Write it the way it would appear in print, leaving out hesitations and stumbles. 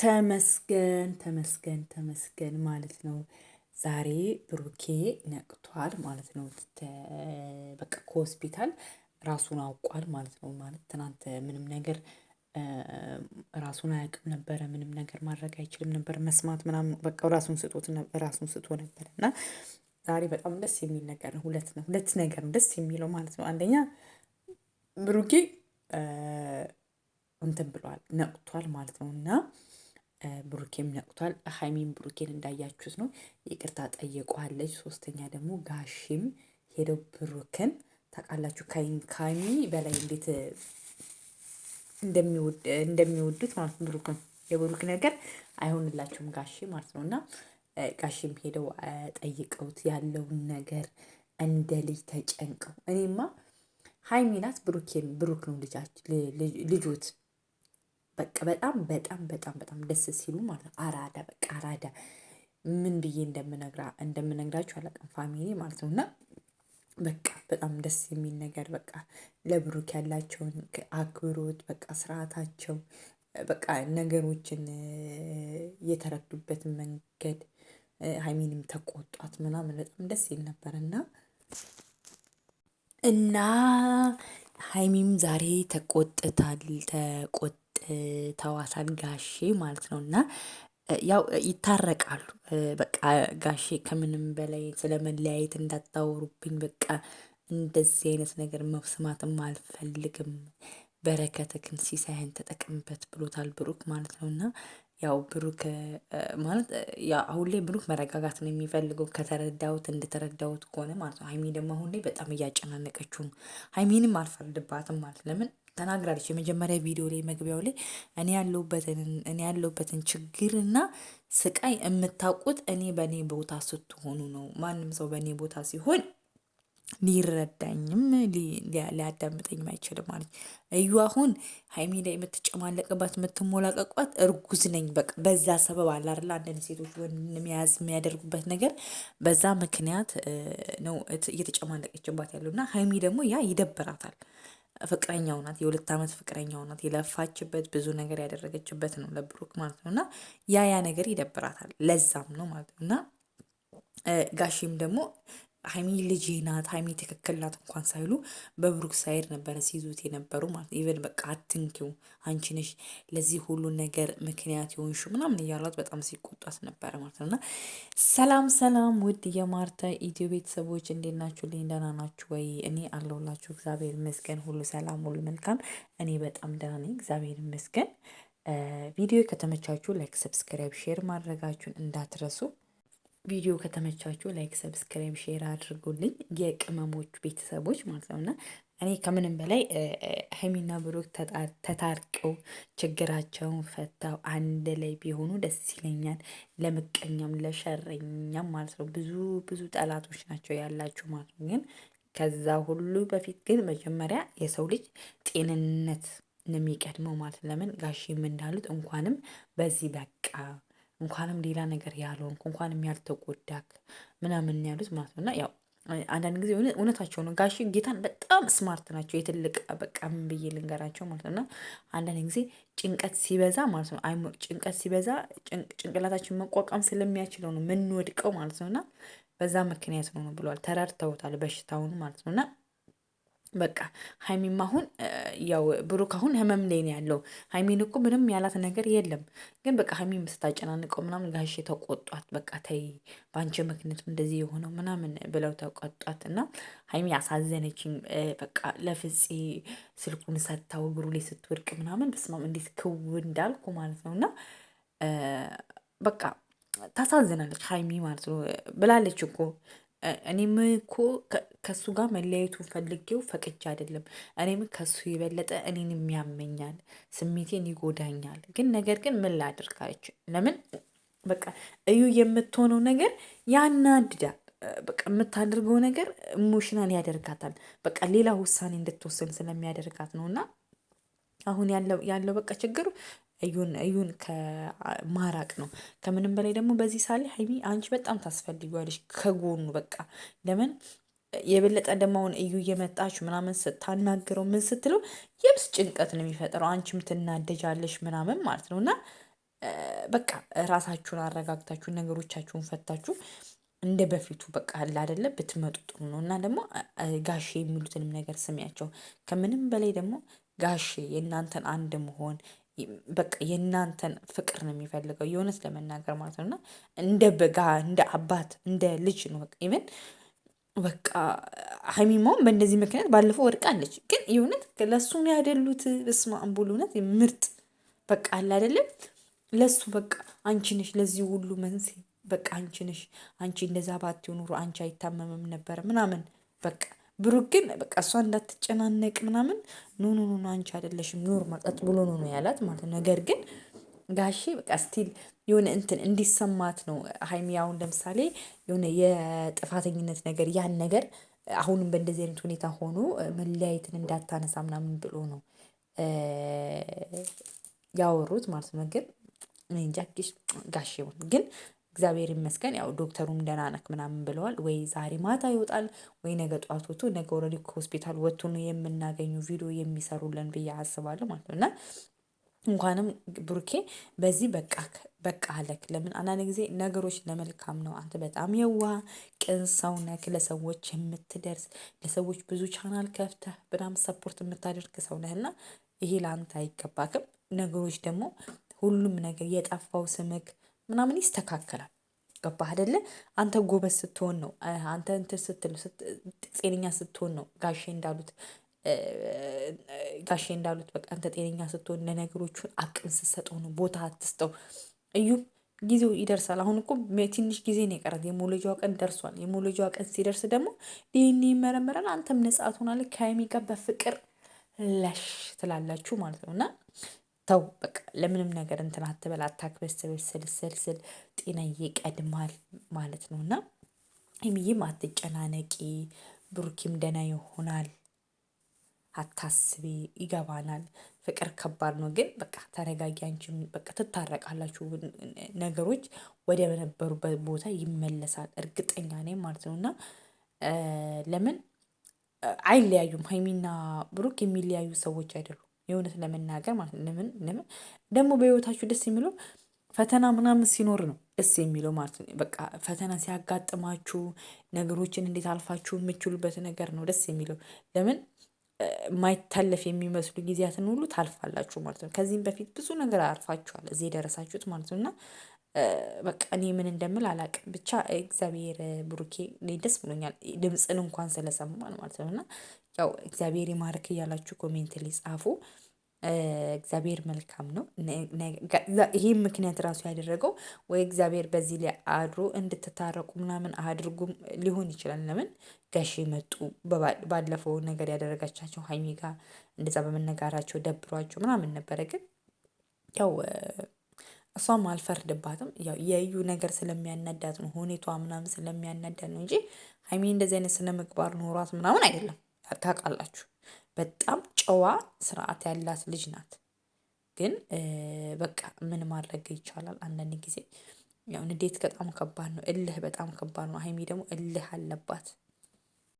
ተመስገን ተመስገን ተመስገን ማለት ነው። ዛሬ ብሩኬ ነቅቷል ማለት ነው። በቃ ከሆስፒታል ራሱን አውቋል ማለት ነው። ማለት ትናንት ምንም ነገር ራሱን አያውቅም ነበረ። ምንም ነገር ማድረግ አይችልም ነበር። መስማት ምናምን በቃ ራሱን ስቶ ነበር እና ዛሬ በጣም ደስ የሚል ነገር ነው። ሁለት ነገር ነው ደስ የሚለው ማለት ነው። አንደኛ ብሩኬ እንትን ብሏል ነቅቷል ማለት ነው እና ብሩኬም ነቅቷል። ሀይሚም ብሩኬን እንዳያችሁት ነው ይቅርታ ጠይቋለች። ሶስተኛ ደግሞ ጋሽም ሄደው ብሩክን ታውቃላችሁ ከሀይሚ በላይ እንዴት እንደሚወዱት ማለት ነው። ብሩክን የብሩክ ነገር አይሆንላቸውም ጋሼ ማለት ነው እና ጋሽም ሄደው ጠይቀውት ያለውን ነገር እንደ ልጅ ተጨንቀው እኔማ ሀይሚ ናት ብሩክ ነው ልጆት በቃ በጣም በጣም በጣም በጣም ደስ ሲሉ ማለት ነው። አራዳ በቃ አራዳ ምን ብዬ እንደምነግራችሁ አላውቅም። ፋሚሊ ማለት ነው እና በቃ በጣም ደስ የሚል ነገር በቃ ለብሩክ ያላቸውን አክብሮት በቃ ስርዓታቸው በቃ ነገሮችን የተረዱበትን መንገድ ሀይሚንም ተቆጧት ምናምን በጣም ደስ ይል ነበር እና ሀይሚም ዛሬ ተቆጥተዋታል ጋሼ ማለት ነው እና ያው ይታረቃሉ። በቃ ጋሼ ከምንም በላይ ስለመለያየት እንዳታወሩብኝ በቃ እንደዚህ አይነት ነገር መስማትም አልፈልግም። በረከትክን ሲሳይን ተጠቅምበት ብሎታል ብሩክ ማለት ነው እና ያው ብሩክ ማለት አሁን ላይ ብሩክ መረጋጋት ነው የሚፈልገው እንደተረዳሁት ከሆነ ማለት ነው። ሀይሚ ደግሞ አሁን ላይ በጣም እያጨናነቀችው ነው። ሀይሚንም አልፈርድባትም ማለት ለምን ተናግራለች። የመጀመሪያ ቪዲዮ ላይ መግቢያው ላይ እኔ ያለሁበትን ችግርና ስቃይ የምታውቁት በእኔ ቦታ ስትሆኑ ነው። ማንም ሰው በእኔ ቦታ ሲሆን ሊረዳኝም ሊያዳምጠኝም አይችልም ማለት እዩ። አሁን ሀይሚ ላይ የምትጨማለቅባት የምትሞላቀቋት እርጉዝ ነኝ በቃ በዛ ሰበብ አለ አይደል? አንዳንድ ሴቶች ወንድ መያዝ የሚያደርጉበት ነገር በዛ ምክንያት ነው እየተጨማለቀችባት ያለው እና ሀይሚ ደግሞ ያ ይደብራታል። ፍቅረኛው ናት፣ የ2 ዓመት ፍቅረኛው ናት። የለፋችበት ብዙ ነገር ያደረገችበት ነው ለብሩክ ማለት ነው እና ያ ነገር ይደብራታል። ለዛም ነው ማለት ነው እና ጋሺም ደግሞ ሀይሚ ልጄ ናት፣ ሀይሚ ትክክል ናት እንኳን ሳይሉ በብሩክ ሳይድ ነበረ ሲይዙት የነበሩ ማለት ኢቨን በቃ አትንኪው አንቺ ነሽ ለዚህ ሁሉ ነገር ምክንያት የሆንሽው ምናምን እያሏት በጣም ሲቆጧት ነበረ ማለት ነው እና ሰላም ሰላም ውድ የማርታ ኢትዮ ቤተሰቦች እንዴት ናችሁ? ልኝ ደህና ናችሁ ወይ? እኔ አለሁላችሁ እግዚአብሔር ይመስገን፣ ሁሉ ሰላም፣ ሁሉ መልካም። እኔ በጣም ደህና ነኝ እግዚአብሔር ይመስገን። ቪዲዮ ከተመቻችሁ ላይክ፣ ሰብስክራይብ፣ ሼር ማድረጋችሁን እንዳትረሱ። ቪዲዮ ከተመቻችሁ ላይክ ሰብስክራይብ ሼር አድርጉልኝ የቅመሞች ቤተሰቦች ማለት ነው እና እኔ ከምንም በላይ ሀይሚና ብሩክ ተታርቀው ችግራቸውን ፈታው አንድ ላይ ቢሆኑ ደስ ይለኛል። ለምቀኛም ለሸረኛም ማለት ነው ብዙ ብዙ ጠላቶች ናቸው ያላችሁ ማለት ነው። ግን ከዛ ሁሉ በፊት ግን መጀመሪያ የሰው ልጅ ጤንነት ነው የሚቀድመው ማለት ለምን ጋሼም እንዳሉት እንኳንም በዚህ በቃ እንኳንም ሌላ ነገር ያልሆንክ እንኳንም ያልተጎዳክ ምናምን ያሉት ማለት ነው እና ያው አንዳንድ ጊዜ እውነታቸው ነው። ጋሽ ጌታን በጣም ስማርት ናቸው። የትልቅ በቃ ምን ብዬ ልንገራቸው ማለት ነው እና አንዳንድ ጊዜ ጭንቀት ሲበዛ ማለት ነው ጭንቀት ሲበዛ ጭንቅላታችን መቋቋም ስለሚያችለው ነው የምንወድቀው ማለት ነው እና በዛ ምክንያት ነው ብለዋል። ተረድተውታል በሽታውን ማለት ነው እና በቃ ሀይሚም አሁን ያው ብሩክ አሁን ህመም ላይ ነው ያለው። ሀይሚን እኮ ምንም ያላት ነገር የለም። ግን በቃ ሀይሚን ስታጨናንቀው ምናምን ጋሼ ተቆጧት። በቃ ተይ በአንቺ ምክንያት እንደዚህ የሆነው ምናምን ብለው ተቆጧት እና ሀይሚ አሳዘነችኝ። በቃ ለፍፄ ስልኩን ሰጥታው እግሩ ላይ ስትወድቅ ምናምን በስማም እንዴት ክው እንዳልኩ ማለት ነው እና በቃ ታሳዝናለች ሀይሚ ማለት ነው ብላለች እኮ እኔም እኮ ከሱ ጋር መለያየቱን ፈልጌው ፈቅጄ አይደለም። እኔም ከሱ የበለጠ እኔንም ያመኛል፣ ስሜቴን ይጎዳኛል። ግን ነገር ግን ምን ላድርጋች? ለምን በቃ እዩ የምትሆነው ነገር ያናድዳል። በቃ የምታደርገው ነገር ኢሞሽናል ያደርጋታል። በቃ ሌላ ውሳኔ እንድትወስን ስለሚያደርጋት ነው እና አሁን ያለው በቃ ችግሩ እዩን ከማራቅ ነው። ከምንም በላይ ደግሞ በዚህ ሳሌ ሀይሚ አንቺ በጣም ታስፈልጊዋለሽ ከጎኑ በቃ ለምን የበለጠ ደግሞ አሁን እዩ እየመጣች ምናምን ስታናግረው ምን ስትለው የብስ ጭንቀት ነው የሚፈጥረው። አንቺም ትናደጃለሽ ምናምን ማለት ነው እና በቃ ራሳችሁን አረጋግታችሁ ነገሮቻችሁን ፈታችሁ እንደ በፊቱ በቃ አለ አይደለ ብትመጡ ጥሩ ነው። እና ደግሞ ጋሼ የሚሉትንም ነገር ስሚያቸው። ከምንም በላይ ደግሞ ጋሼ የእናንተን አንድ መሆን በቃ የእናንተን ፍቅር ነው የሚፈልገው የእውነት ለመናገር ማለት ነው። እና እንደ በጋ እንደ አባት እንደ ልጅ ነው በቃ ኢቨን በቃ ሀይሚማውም በእንደዚህ ምክንያት ባለፈው ወድቃለች። ግን የእውነት ለእሱም ያደሉት በስመ አብ እውነት ምርጥ በቃ አለ አይደለም ለሱ በቃ አንቺ ነሽ ለዚህ ሁሉ መንስኤ በቃ አንቺ ነሽ። አንቺ እንደዛ ባትይው ኑሮ አንቺ አይታመምም ነበር ምናምን በቃ ብሩክ ግን በቃ እሷ እንዳትጨናነቅ ምናምን ኖ ኖ ኖ አንቺ አይደለሽም ኖርማል ጸጥ ብሎ ነው ያላት ማለት ነው። ነገር ግን ጋሼ በቃ ስቲል የሆነ እንትን እንዲሰማት ነው። ሀይሚ አሁን ለምሳሌ የሆነ የጥፋተኝነት ነገር ያን ነገር አሁንም በእንደዚህ አይነት ሁኔታ ሆኖ መለያየትን እንዳታነሳ ምናምን ብሎ ነው ያወሩት ማለት ነው። ግን እኔ እንጃ ጋሼውን ግን እግዚአብሔር ይመስገን ያው ዶክተሩም ደህና ነክ ምናምን ብለዋል። ወይ ዛሬ ማታ ይወጣል ወይ ነገ ጠዋት ወጥቶ ነገ ኦልሬዲ ከሆስፒታል ወጥቶ ነው የምናገኘው ቪዲዮ የሚሰሩልን ብዬ አስባለሁ ማለት ነው። እና እንኳንም ብሩኬ በዚህ በቃ አለክ። ለምን አንዳንድ ጊዜ ነገሮች ለመልካም ነው። አንተ በጣም የዋህ ቅን ሰው ነክ፣ ለሰዎች የምትደርስ ለሰዎች ብዙ ቻናል ከፍተህ በጣም ሰፖርት የምታደርግ ሰው ነህና ይሄ ለአንተ አይገባክም። ነገሮች ደግሞ ሁሉም ነገር የጠፋው ስምክ ምናምን ይስተካከላል። ገባህ አይደለ? አንተ ጎበዝ ስትሆን ነው አንተ እንትን ስትል ጤነኛ ስትሆን ነው ጋሼ እንዳሉት በቃ አንተ ጤነኛ ስትሆን ለነገሮቹን አቅም ስትሰጠው ነው። ቦታ አትስጠው። እዩም ጊዜው ይደርሳል። አሁን እኮ ትንሽ ጊዜ ነው የቀረት። የመውለጃዋ ቀን ደርሷል። የመውለጃዋ ቀን ሲደርስ ደግሞ ዲኤንኤ ይመረመራል። አንተም ነጻ ትሆናለህ። ከሀይሚ ጋር በፍቅር ለሽ ትላላችሁ ማለት ነው። እና ተው በቃ ለምንም ነገር እንትን አትበል፣ አታክበስብስልስልስል ጤናዬ ይቀድማል ማለት ነው። እና ሀይሚዬም አትጨናነቂ፣ ብሩኪም ደህና ይሆናል። አታስቢ፣ ይገባናል። ፍቅር ከባድ ነው፣ ግን በቃ ተረጋጊ። አንቺም በቃ ትታረቃላችሁ። ነገሮች ወደ ነበሩበት ቦታ ይመለሳል፣ እርግጠኛ ነኝ ማለት ነው። እና ለምን አይለያዩም? ሀይሚና ብሩክ የሚለያዩ ሰዎች አይደሉም፣ የእውነት ለመናገር ማለት ነው። ለምን ደግሞ በህይወታችሁ ደስ የሚለው ፈተና ምናምን ሲኖር ነው ደስ የሚለው ማለት ነው። በቃ ፈተና ሲያጋጥማችሁ ነገሮችን እንዴት አልፋችሁ የምችሉበት ነገር ነው ደስ የሚለው። ለምን ማይታለፍ የሚመስሉ ጊዜያትን ሁሉ ታልፋላችሁ ማለት ነው። ከዚህም በፊት ብዙ ነገር አልፋችኋል እዚህ የደረሳችሁት ማለት ነው። እና በቃ እኔ ምን እንደምል አላውቅም። ብቻ እግዚአብሔር ብሩኬ እኔ ደስ ብሎኛል ድምፅን እንኳን ስለሰማን ማለት ነው። እና ያው እግዚአብሔር ይማርክ እያላችሁ ኮሜንት ላይ ጻፉ። እግዚአብሔር መልካም ነው። ይሄም ምክንያት ራሱ ያደረገው ወይ እግዚአብሔር በዚህ ላይ አድሮ እንድትታረቁ ምናምን አድርጉም ሊሆን ይችላል። ለምን ጋሼ መጡ ባለፈው ነገር ያደረጋቻቸው ሀይሚ ጋር እንደዛ በመነጋራቸው ደብሯቸው ምናምን ነበረ። ግን ያው እሷም አልፈርድባትም። ያው የእዩ ነገር ስለሚያናዳት ነው፣ ሁኔቷ ምናምን ስለሚያናዳት ነው እንጂ ሀይሚ እንደዚህ አይነት ስነ ምግባር ኖሯት ምናምን አይደለም። ታውቃላችሁ በጣም ጨዋ ስርዓት ያላት ልጅ ናት። ግን በቃ ምን ማድረግ ይቻላል? አንዳንድ ጊዜ ያው ንዴት በጣም ከባድ ነው፣ እልህ በጣም ከባድ ነው። ሀይሚ ደግሞ እልህ አለባት።